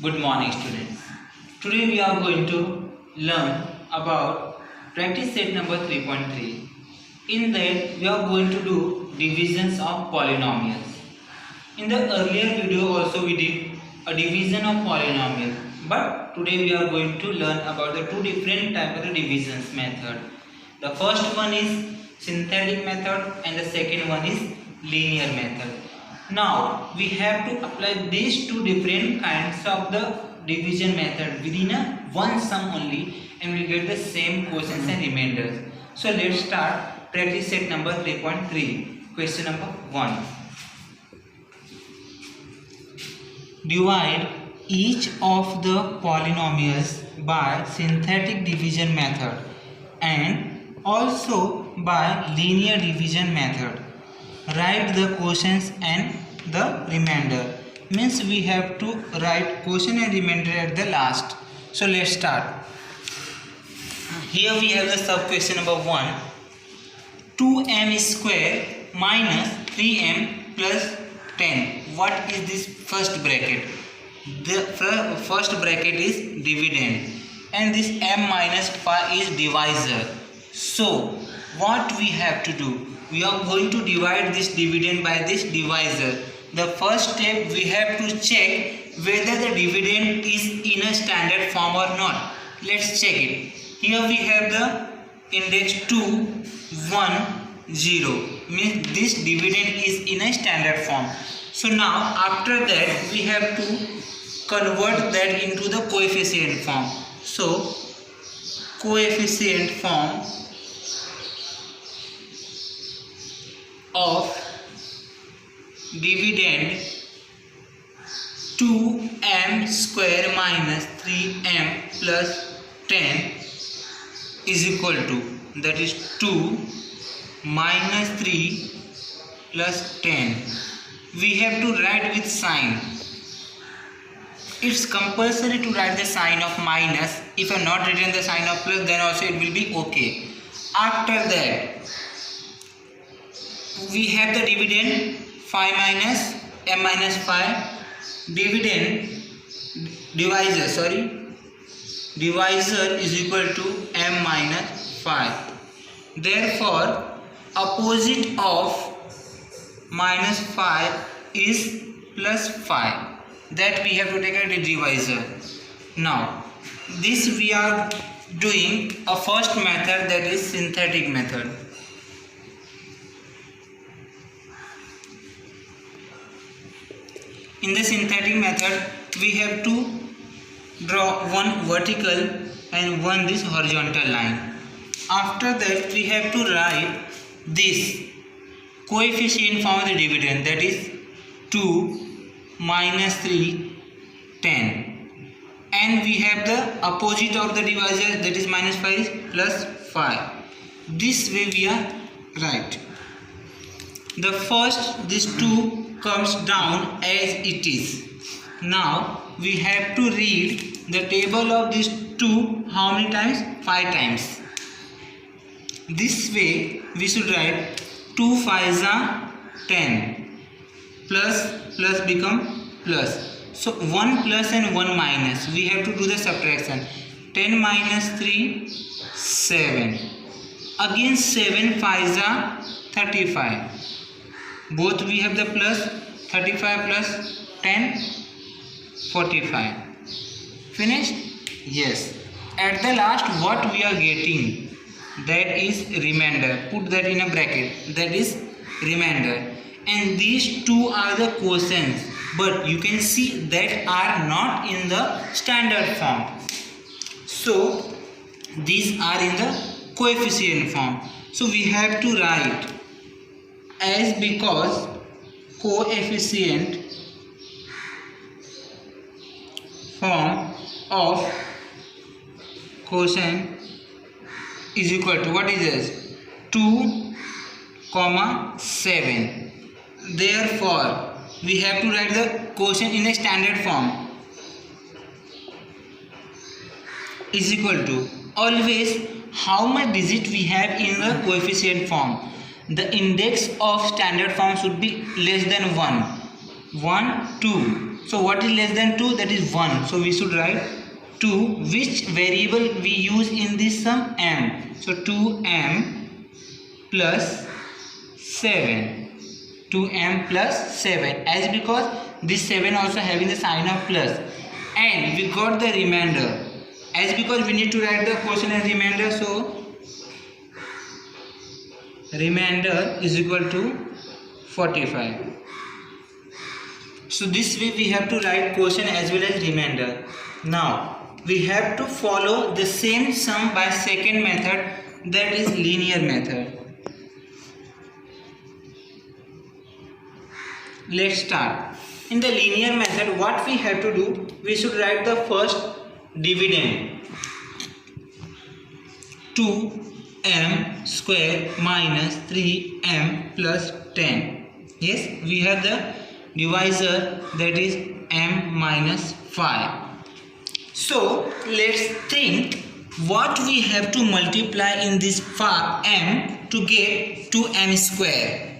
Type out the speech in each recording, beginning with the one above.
Good morning, students. Today we are going to learn about practice set number 3.3. In that we are going to do divisions of polynomials. In the earlier video also we did a division of polynomial, but today we are going to learn about the two different type of the divisions method. The first one is synthetic method and the second one is linear method. Now we have to apply these two different kinds of the division method within a one sum only, and we get the same quotients and remainders. So let's start practice set number 3.3. Question number 1. Divide each of the polynomials by synthetic division method and also by linear division method. Write the quotients and the remainder. Means we have to write quotient and remainder at the last. So let's start. Here we have the sub question number 1. 2m square minus 3m plus 10. What is this first bracket? The first bracket is dividend and this m minus phi is divisor. So what we have to do? We are going to divide this dividend by this divisor. The first step, we have to check whether the dividend is in a standard form or not. Let's check it. Here we have the index 2, 1, 0. Means this dividend is in a standard form. So now after that we have to convert that into the coefficient form. So coefficient form of dividend 2m square minus 3m plus 10 is equal to, that is 2 minus 3 plus 10. We have to write with sign. It's compulsory to write the sign of minus. If I have not written the sign of plus, then also it will be okay. After that we have the dividend phi minus m minus phi, dividend divisor is equal to m minus phi. Therefore opposite of minus phi is plus phi, that we have to take as the divisor. Now this we are doing a first method, that is synthetic method. In the synthetic method, we have to draw one vertical and one this horizontal line. After that, we have to write this coefficient form of the dividend, that is 2 minus 3, 10. And we have the opposite of the divisor, that is minus 5 is plus 5. This way we are right. The first, this 2 comes down as it is. Now we have to read the table of this 2 how many times? 5 times. This way we should write 2 5s are 10 plus become plus. So 1 plus and 1 minus, we have to do the subtraction. 10 minus 3, 7. Again 7 5s are 35. Both we have the plus, 35 plus 10, 45. Finished? Yes. At the last what we are getting? That is remainder. Put that in a bracket. That is remainder. And these two are the quotients. But you can see that are not in the standard form. So these are in the coefficient form. So we have to write as, because coefficient form of quotient is equal to, what is this? 2, 7. Therefore we have to write the quotient in a standard form is equal to, always how much digit we have in the coefficient form. The index of standard form should be less than 1. 1, 2. So what is less than 2? That is 1. So we should write 2. Which variable we use in this sum? M. So 2m plus 7. 2m plus 7. As because this 7 also having the sign of plus. And we got the remainder. As because we need to write the quotient as remainder. So remainder is equal to 45. So this way we have to write quotient as well as remainder. Now we have to follow the same sum by second method, that is linear method. Let's start. In the linear method, what we have to do, we should write the first dividend. 2m square minus 3m plus 10. Yes, we have the divisor, that is m minus 5. So let's think what we have to multiply in this m to get 2m square.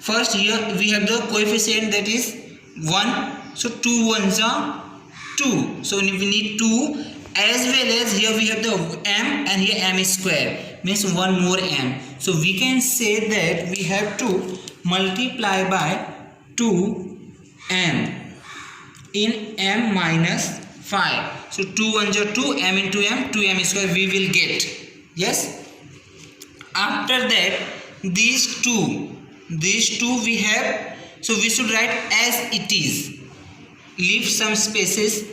First, here we have the coefficient, that is 1. So 2 ones are 2. So we need 2, as well as here we have the m and here m square, means one more m. So we can say that we have to multiply by 2m in m minus 5. So 2 ones are 2, m into m, 2m square we will get. Yes. After that, these two we have, so we should write as it is. Leave some spaces.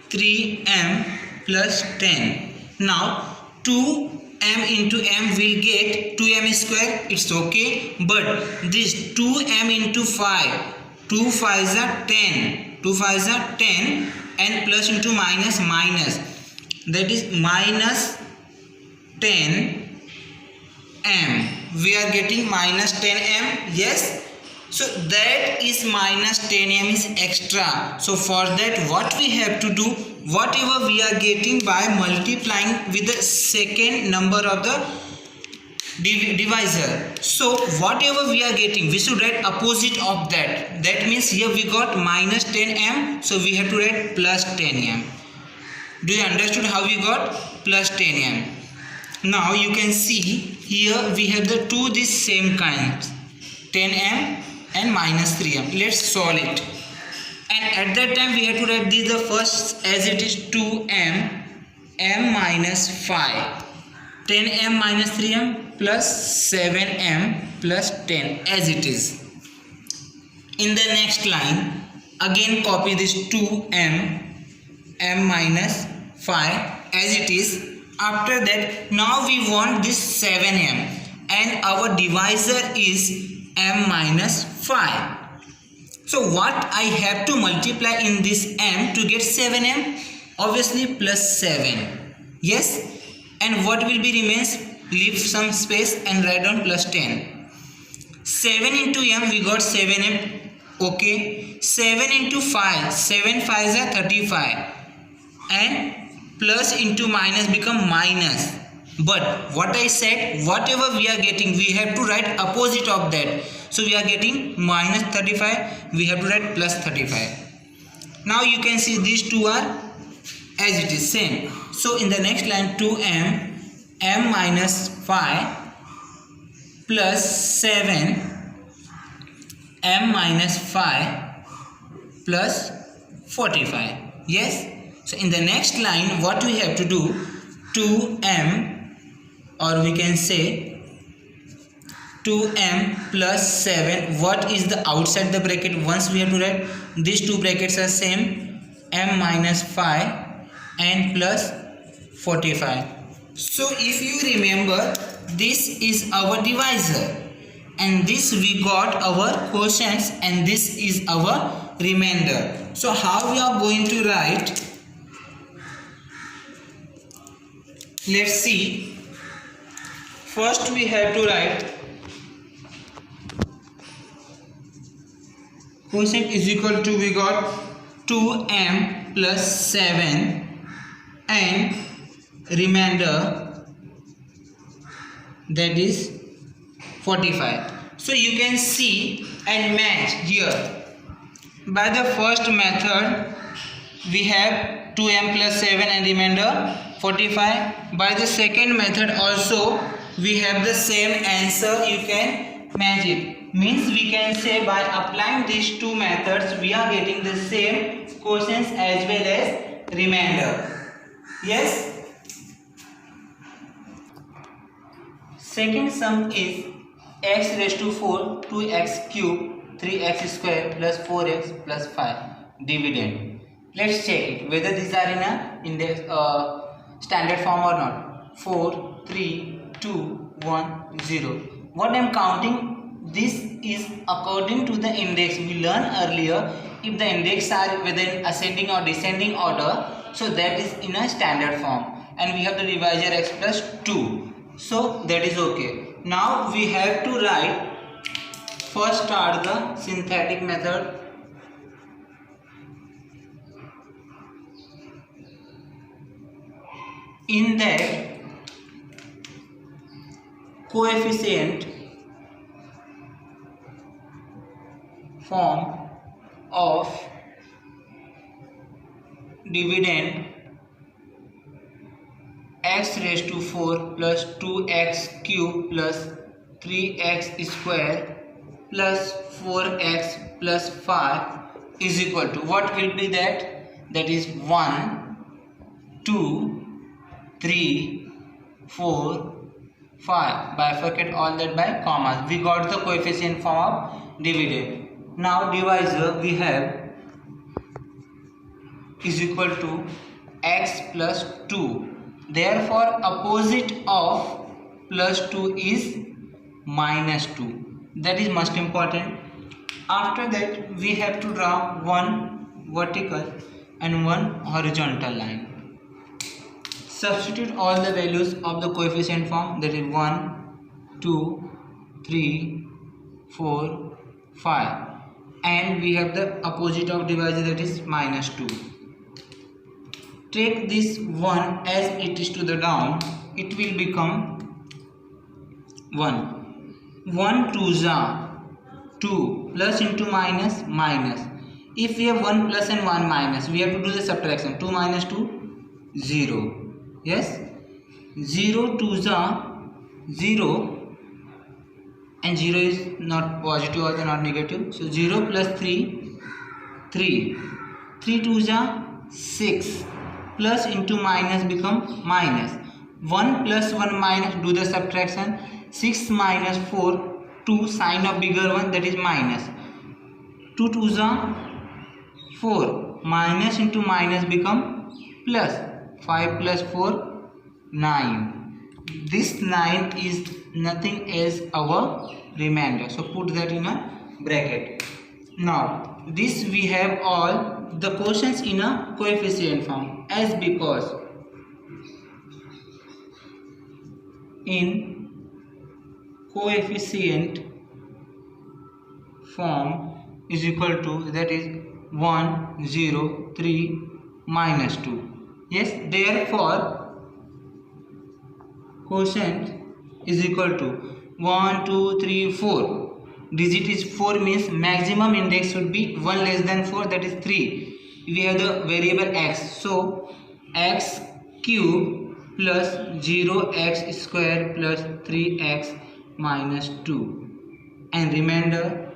3m plus 10. Now 2m into m will get 2m square. It's okay. But this 2m into 5, 2 5s are 10. 2 5s are 10, and plus into minus, that is minus 10m. We are getting minus 10m. Yes. So that is minus 10m is extra. So for that, what we have to do, whatever we are getting by multiplying with the second number of the divisor. So whatever we are getting, we should write opposite of that. That means here we got minus 10m. So we have to write plus 10m. Do you understood how we got plus 10m? Now you can see here we have the two this same kinds, 10m and minus 3m. Let's solve it. And at that time we have to write this the first as it is 2m, m minus 5, 10m minus 3m plus 7m plus 10 as it is. In the next line, again copy this 2m, m minus 5 as it is. After that, now we want this 7m and our divisor is m minus 5. So what I have to multiply in this m to get 7m? Obviously plus 7. Yes. And what will be remains? Leave some space and write down plus 10. 7 into m we got 7m. Okay. 7 into 5. 7 5s are 35. And plus into minus become minus. But what I said, whatever we are getting, we have to write opposite of that. So we are getting minus 35, we have to write plus 35. Now you can see these two are as it is same. So in the next line, 2m, m minus 5 plus 7, m minus 5 plus 45. Yes. So in the next line, what we have to do, 2m, or we can say 2m plus 7. What is the outside the bracket? Once we have to write, these two brackets are same, m minus 5 and plus 45. So if you remember, this is our divisor and this we got our quotients and this is our remainder. So how we are going to write? Let's see. First we have to write quotient is equal to, we got 2m plus 7 and remainder, that is 45. So you can see and match here. By the first method we have 2m plus 7 and remainder 45. By the second method also we have the same answer. You can match it. Means we can say by applying these two methods we are getting the same quotients as well as remainder. Yes. Second sum is x raised to 4 2x cube 3x square plus 4x plus 5 dividend. Let's check it whether these are in a index standard form or not. 4 3 2 1 0. What I am counting, this is according to the index. We learned earlier if the index are within ascending or descending order, so that is in a standard form, and we have the divisor x plus 2, so that is okay. Now we have to write. First start the synthetic method. In that, coefficient form of dividend x raised to 4 plus 2x cube plus 3x square plus 4x plus 5 is equal to, what will be that? That is 1 2 3 4 5. Bifurcate all that by commas. We got the coefficient form of dividend. Now divisor we have is equal to x plus 2. Therefore opposite of plus 2 is minus 2. That is most important. After that we have to draw one vertical and one horizontal line. Substitute all the values of the coefficient form, that is 1 2 3 4 5, and we have the opposite of divisor, that is minus 2. Take this 1 as it is to the down, it will become 1. 1 2s are 2, plus into minus minus. If we have 1 plus and 1 minus, we have to do the subtraction. 2 minus 2 0. Yes, 0 2s are 0, and 0 is not positive or not negative, so 0 plus 3 3. 3 2s are 6, plus into minus become minus. 1 plus 1 minus, do the subtraction. 6 minus 4, 2, sign of bigger one, that is minus. 2 2s are 4, minus into minus become plus. 5 plus 4 9. This 9 is nothing as our remainder, so put that in a bracket. Now this we have all the quotients in a coefficient form, as because in coefficient form is equal to, that is 1 0 3 minus 2. Yes, therefore quotient is equal to 1 2 3 4. Digit is 4, means maximum index should be 1 less than 4, that is 3. We have the variable x, so x cube plus 0x square plus 3x minus 2, and remainder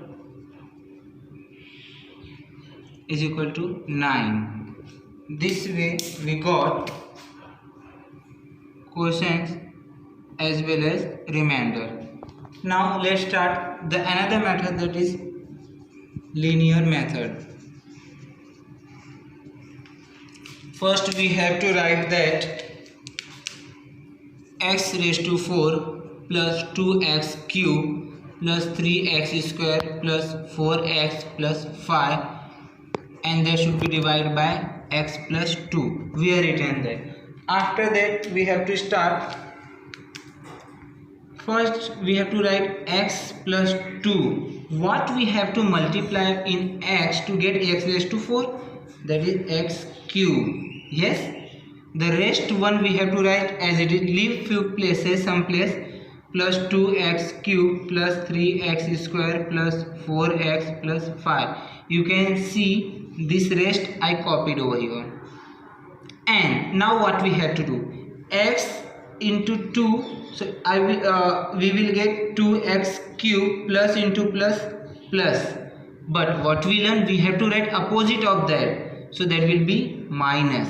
is equal to 9. This way we got quotients as well as remainder. Now let's start the another method, that is linear method. First we have to write that x raised to 4 plus 2x cube plus 3x square plus 4x plus 5, and that should be divided by x plus 2. We are written that. After that we have to start. First we have to write x plus 2. What we have to multiply in x to get x raised to 4? That is x cube. Yes. The rest one we have to write as it is. Leave few places, some place plus 2x cube plus 3x square plus 4x plus 5. You can see this rest I copied over here. And now what we have to do, x into 2, so we will get 2x cube plus into plus plus, but what we learned, we have to write opposite of that, so that will be minus,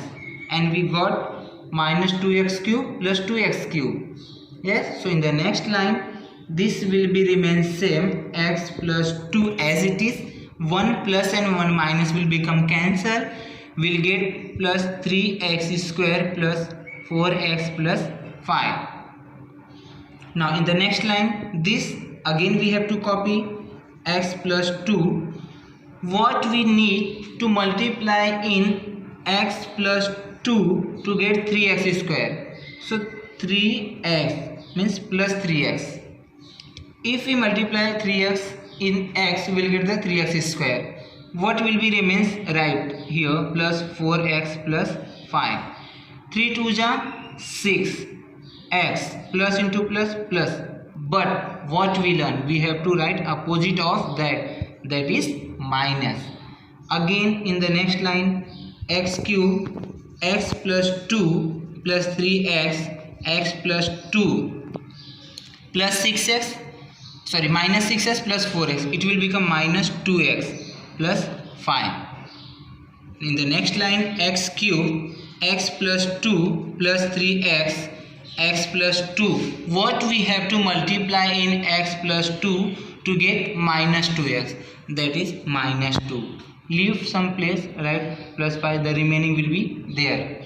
and we got minus 2x cube plus 2x cube. Yes, so in the next line this will be remain same, x plus 2 as it is, 1 plus and 1 minus will become cancel, we'll get plus 3x square plus 4x plus 5. Now in the next line, this again we have to copy, x plus 2, what we need to multiply in x plus 2 to get 3x square, so 3x means plus 3x. If we multiply 3x in x, we will get the 3x square. What will be remains right here, plus 4x plus 5. 3 2 ja 6, x plus into plus plus, but what we learn, we have to write opposite of that, that is minus. Again in the next line, x cube, x plus 2 plus 3x, x plus 2 plus 6x, sorry, minus 6x plus 4x, it will become minus 2x plus 5. In the next line, x cube, x plus 2 plus 3x, x plus 2, what we have to multiply in x plus 2 to get minus 2x, that is minus 2. Leave some place, right, plus 5, the remaining will be there.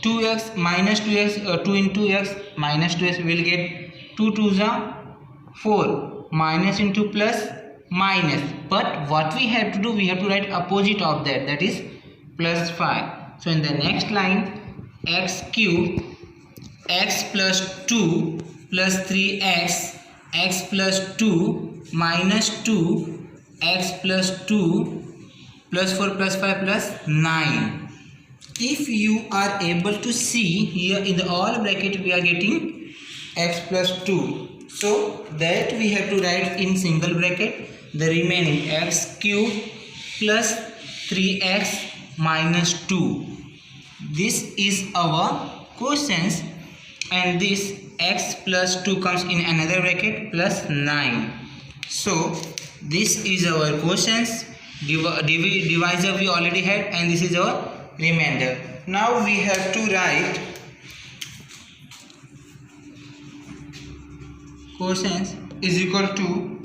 2x minus 2x, 2 into x minus 2x, we will get 2 2 ja 4, minus into plus minus, but what we have to do, we have to write opposite of that, that is plus 5. So in the next line, x cube, x plus 2 plus 3x, x plus 2 minus 2, x plus 2 plus 4 plus 5 plus 9. If you are able to see here in the all bracket, we are getting x plus 2, so that we have to write in single bracket the remaining x cube plus 3x minus 2. This is our questions, and this x plus 2 comes in another bracket plus 9. So this is our questions. Divisor we already had, and this is our remainder. Now we have to write quotients is equal to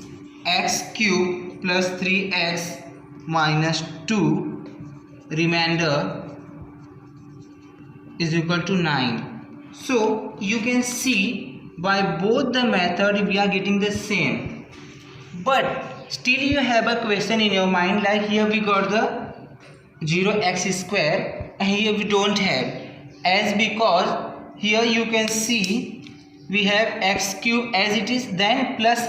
x cube plus 3x minus 2, remainder is equal to 9. So you can see by both the method we are getting the same, but still you have a question in your mind, like here we got the 0x square and here we don't have, as because here you can see we have x cube as it is, then plus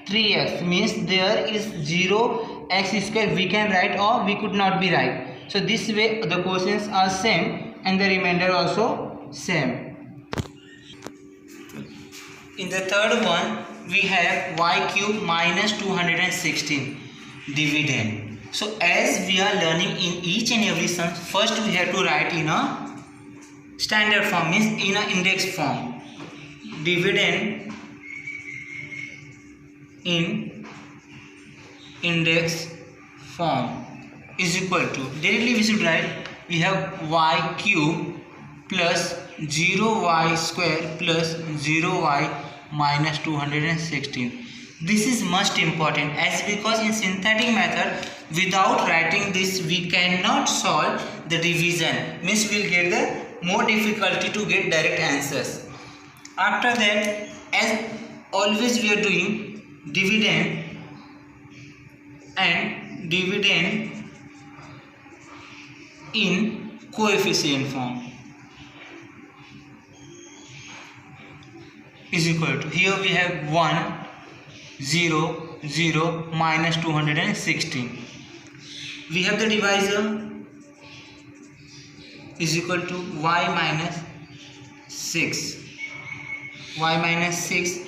3x means there is 0x square we can write or we could not be right. So this way the quotients are same and the remainder also same. In the third one we have y cube minus 216 dividend. So as we are learning in each and every sum, first we have to write in a standard form, means in a index form. Dividend in index form is equal to, directly we should write, we have y cube plus 0y square plus 0y minus 216. This is most important, as because in synthetic method without writing this we cannot solve the division, means we will get the more difficulty to get direct answers. After that, as always we are doing dividend and dividend in coefficient form is equal to, here we have 1 0 0 minus 216. We have the divisor is equal to y minus 6. Y minus 6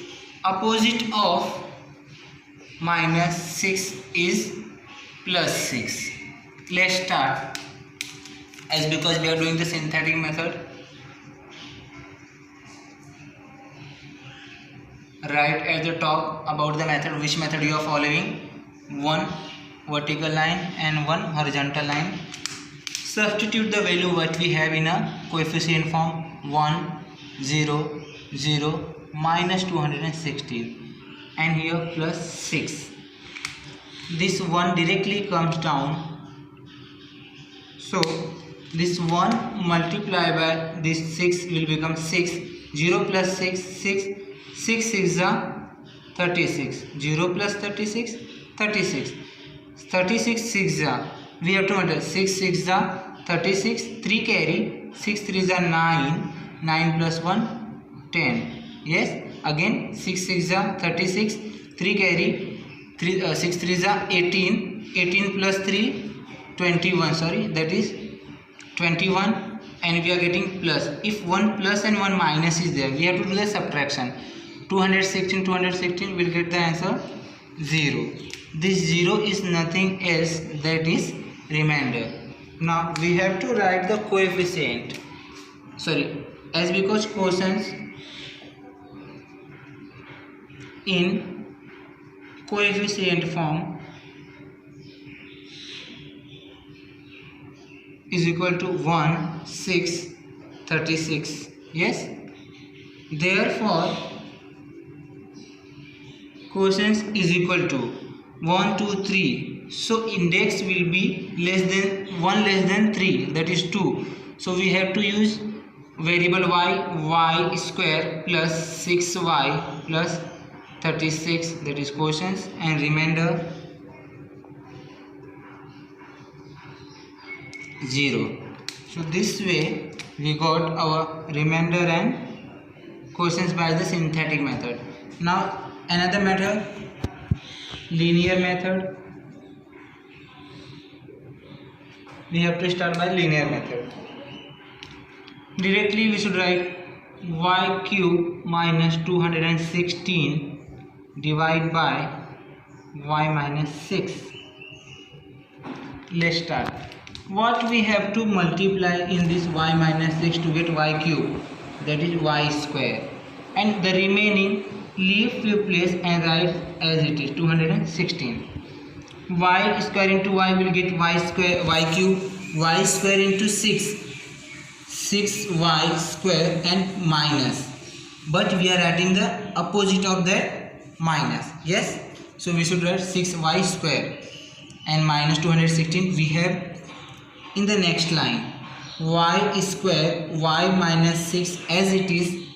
opposite of minus 6 is plus 6. Let's start. As because we are doing the synthetic method, write at the top about the method, which method you are following. One vertical line and one horizontal line. Substitute the value what we have in a coefficient form. 1 0 0 minus 216 and here plus 6. This 1 directly comes down, so this 1 multiplied by this 6 will become 6. 0 plus 6, 6 6 6 are 36. 0 plus 36, 36. 36 6 are, we have to enter 6 6 are 36. 3 carry, 6 3 are 9. 9 plus 1 10. Yes, again 6 6 are 36. 3 carry, 6 3 are 18. 18 plus 3 21, sorry, that is 21, and we are getting plus. If one plus and one minus is there, we have to do the subtraction. 216 will get the answer 0. This 0 is nothing else, that is remainder. Now we have to write the coefficient, sorry, as because quotients in coefficient form is equal to 1 6 36. Yes, therefore quotient is equal to 1 2 3, so index will be less than 1 less than 3, that is 2. So we have to use variable y square plus 6y plus 36, that is quotient, and remainder 0. So this way we got our remainder and quotients by the synthetic method. Now another method, linear method. We have to start by linear method. Directly we should write y cube minus 216 divided by y minus 6. Let's start. What we have to multiply in this y minus 6 to get y cube, that is y square, and the remaining leave few place and write as it is 216. Y square into y will get y square, y cube, y square into 6 6y square and minus, but we are adding the opposite of that minus. Yes, so we should write 6y square and minus 216. We have in the next line y square, y minus 6 as it is.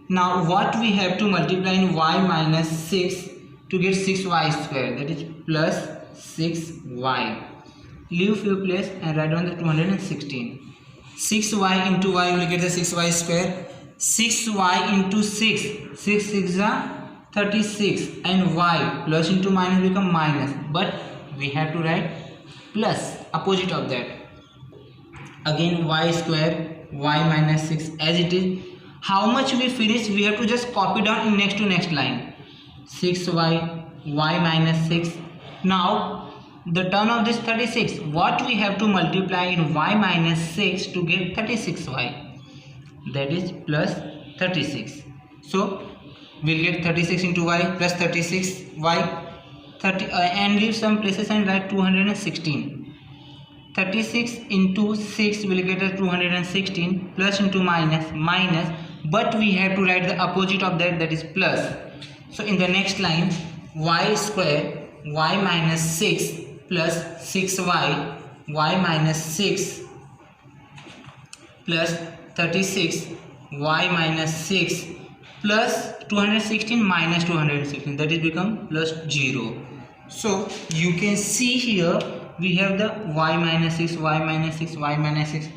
Now what we have to multiply in y minus 6 to get 6y square, that is plus 6y. Leave few place and write down the 216. 6y into y will get the 6y square. 6y into 6, 6 6 are 36, and y plus into minus become minus, but we have to write plus opposite of that. Again y square, y minus 6 as it is. How much we finish, we have to just copy down in next to next line. 6y, y minus 6. Now the term of this 36, what we have to multiply in y minus 6 to get 36y, that is plus 36. So we'll get 36 into y plus 36y 30 and leave some places and write 216. 36 into 6 will get us 216, plus into minus, but we have to write the opposite of that, that is plus. So in the next line, y square, y minus 6 plus 6y, y minus 6 plus 36, y minus 6 plus 216 minus 216, that is become plus 0. So you can see here we have the y minus 6, y minus 6, y minus 6,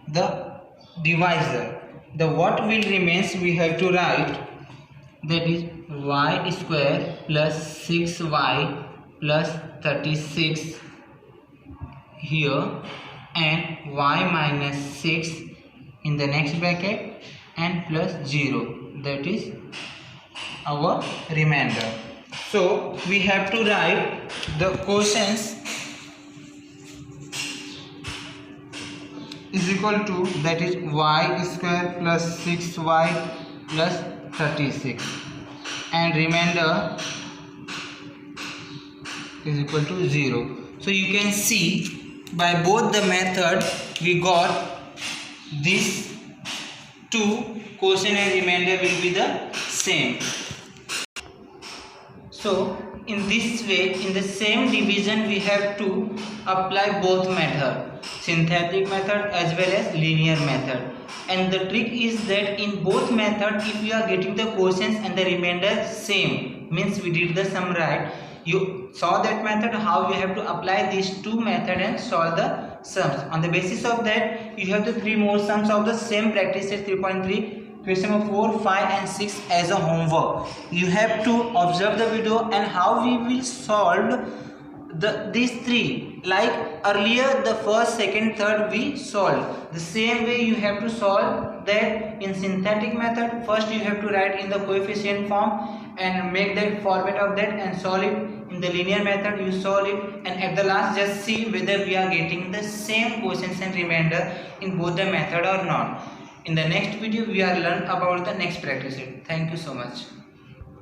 the divisor. The what will remains we have to write, that is y square plus 6y plus 36 here, and y minus 6 in the next bracket and plus 0, that is our remainder. So we have to write the quotients is equal to, that is y square plus 6y plus 36, and remainder is equal to 0. So you can see by both the method we got these two quotient and remainder will be the same. So in this way, in the same division, we have to apply both method, synthetic method as well as linear method. And the trick is that in both methods, if you are getting the quotients and the remainder same, means we did the sum right. You saw that method how you have to apply these two methods and solve the sums. On the basis of that, you have the 3 more sums of the same practice set 3.3. Question number 4, 5 and 6 as a homework. You have to observe the video and how we will solve these 3. Like earlier the first, second, third we solved. The same way you have to solve that in synthetic method. First you have to write in the coefficient form and make that format of that and solve it. In the linear method you solve it, and at the last just see whether we are getting the same quotients and remainder in both the method or not. In the next video we are learn about the next practice set. Thank you so much.